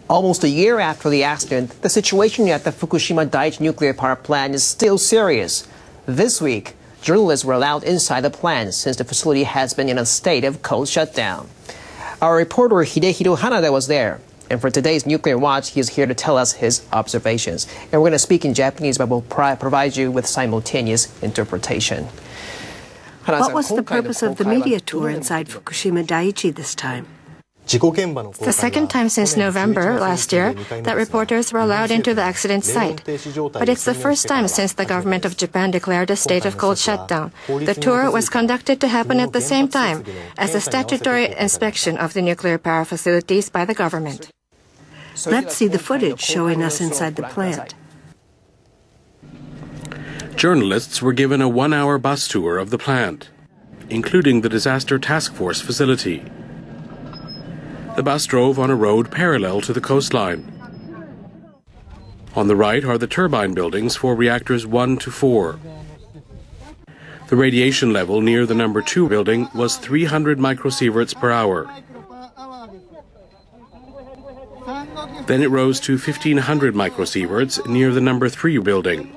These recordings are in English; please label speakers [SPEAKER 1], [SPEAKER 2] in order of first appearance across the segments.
[SPEAKER 1] Almost a year after the accident, the situation at the Fukushima Daiichi nuclear power plant is still serious. This week, journalists were allowed inside the plant since the facility has been in a state of cold shutdown. Our reporter Hidehiro Hanada was there, and for today's Nuclear Watch, he is here to tell us his observations. And we're going to speak in Japanese, but we'll provide you with simultaneous interpretation.
[SPEAKER 2] What was the purpose of the media tour inside Fukushima Daiichi this time?
[SPEAKER 3] It's the second time since November last year that reporters were allowed into the accident site. But it's the first time since the government of Japan declared a state of cold shutdown. The tour was conducted to happen at the same time as the statutory inspection of the nuclear power facilities by the government.
[SPEAKER 2] Let's see the footage showing us inside the plant.
[SPEAKER 4] Journalists were given a one-hour bus tour of the plant, including the Disaster Task Force facility. The bus drove on a road parallel to the coastline. On the right are the turbine buildings for reactors 1 to 4. The radiation level near the number 2 building was 300 microsieverts per hour. Then it rose to 1500 microsieverts near the number 3 building.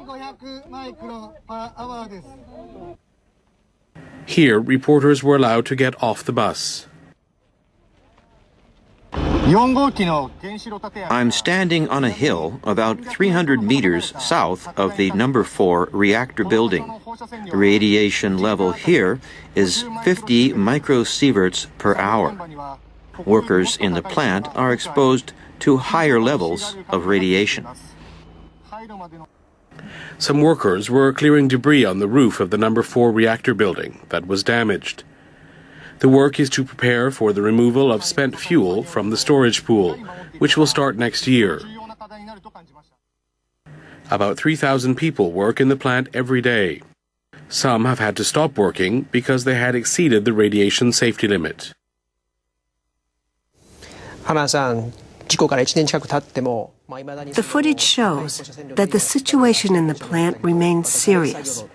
[SPEAKER 4] Here, reporters were allowed to get off the bus.
[SPEAKER 5] I'm standing on a hill about 300 meters south of the number 4 reactor building. The radiation level here is 50 microsieverts per hour. Workers in the plant are exposed to higher levels of radiation.
[SPEAKER 4] Some workers were clearing debris on the roof of the number 4 reactor building that was damaged. The work is to prepare for the removal of spent fuel from the storage pool, which will start next year. About 3,000 people work in the plant every day. Some have had to stop working because they had exceeded the radiation safety limit.
[SPEAKER 2] The footage shows that the situation in the plant remains serious.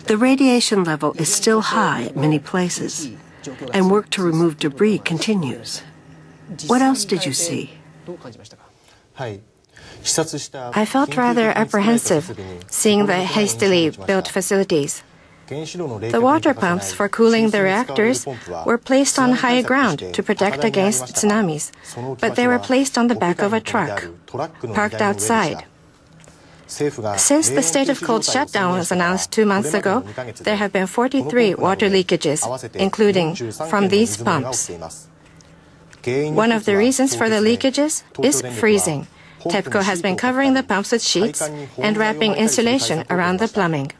[SPEAKER 2] The radiation level is still high at many places, and work to remove debris continues. What else did you see?
[SPEAKER 3] I felt rather apprehensive seeing the hastily built facilities. The water pumps for cooling the reactors were placed on high ground to protect against tsunamis, but they were placed on the back of a truck, parked outside. Since the state of cold shutdown was announced 2 months ago, there have been 43 water leakages, including from these pumps. One of the reasons for the leakages is freezing. TEPCO has been covering the pumps with sheets and wrapping insulation around the plumbing.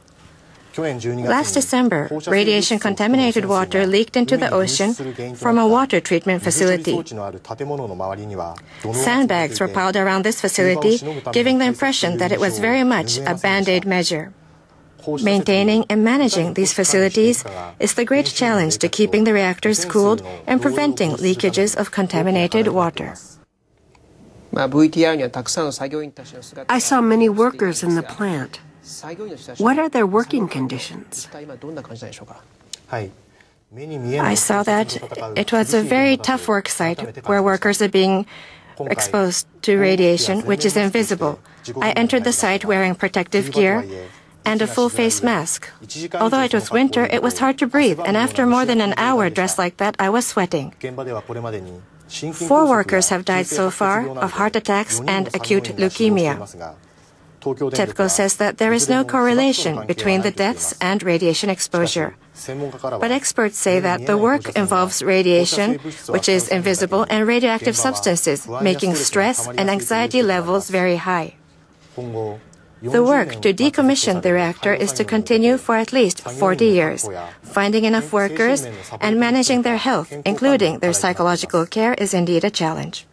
[SPEAKER 3] Last December, radiation-contaminated water leaked into the ocean from a water treatment facility. Sandbags were piled around this facility, giving the impression that it was very much a band-aid measure. Maintaining and managing these facilities is the great challenge to keeping the reactors cooled and preventing leakages of contaminated water.
[SPEAKER 2] I saw many workers in the plant. What are their working conditions?
[SPEAKER 3] I saw that it was a very tough work site where workers are being exposed to radiation, which is invisible. I entered the site wearing protective gear and a full face mask. Although it was winter, it was hard to breathe, and after more than an hour dressed like that, I was sweating. 4 workers have died so far of heart attacks and acute leukemia. TEPCO says that there is no correlation between the deaths and radiation exposure. But experts say that the work involves radiation, which is invisible, and radioactive substances, making stress and anxiety levels very high. The work to decommission the reactor is to continue for at least 40 years. Finding enough workers and managing their health, including their psychological care, is indeed a challenge.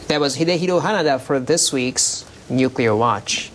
[SPEAKER 1] That was Hidehiro Hanada for this week's Nuclear Watch.